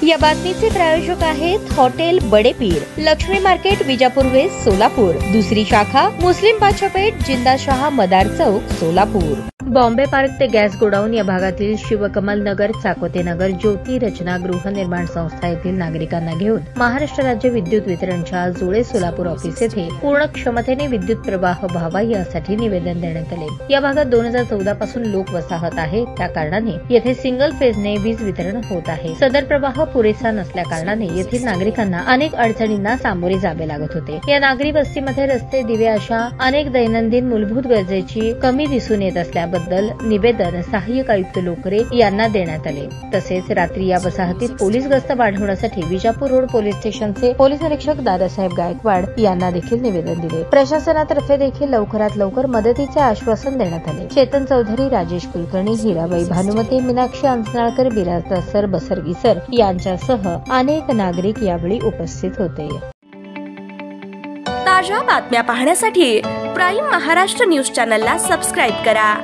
या बातमीचे प्रायोजक आहेत hotel Badepir, Laxmi market, Vijapur west, Solapur. दुसरी शाखा मुस्लिम बादशाहपेठ, जिंदाशाह मदार चौक, सोलापूर। बॉम्बे पार्क ते गॅस गोडाऊन या भागातील शिवकमल नगर, चाकोते नगर, ज्योती रचना गृहनिर्माण संस्था येथील नागरिकांना घेऊन महाराष्ट्र राज्य विद्युत वितरणच्या जुळे सोलापूर ऑफिस येथे पूर्ण क्षमतेने विद्युत प्रवाह व्हावा यासाठी निवेदन देण्यात आले। या भागात 2014 पासून लोक वसाहत आहे, त्या कारणाने येथे सिंगल फेजने वीज वितरण होत आहे। सदर प्रवाह पुरेसा नसल्या कारणाने येथील नागरिकांना अनेक अडचणींना सामोरे जावे लागत होते। या नागरी वस्तीमध्ये रस्ते, दिवे अशा अनेक दैनंदिन मूलभूत गरजेची कमी दिसून येत असल्याबद्दल निवेदन सहाय्यक आयुक्त लोकरे यांना देण्यात आले। तसेच रात्री या वसाहतीत पोलीस गस्त वाढवण्यासाठी विजापूर रोड पोलीस स्टेशनचे पोलीस निरीक्षक दादासाहेब गायकवाड यांना देखील निवेदन दिले। प्रशासनातर्फे देखील लवकरात लवकर मदतीचे आश्वासन देण्यात आले। चेतन चौधरी, राजेश कुलकर्णी, हिराबाई भानुमती, मीनाक्षी अंजनाळकर, बिराजदार सर, बसरगी सर यांच्यासह अनेक नागरिक यावेळी उपस्थित होते। ताज्या बातम्या पाहण्यासाठी प्राईम महाराष्ट्र न्यूज चॅनलला सबस्क्राईब करा।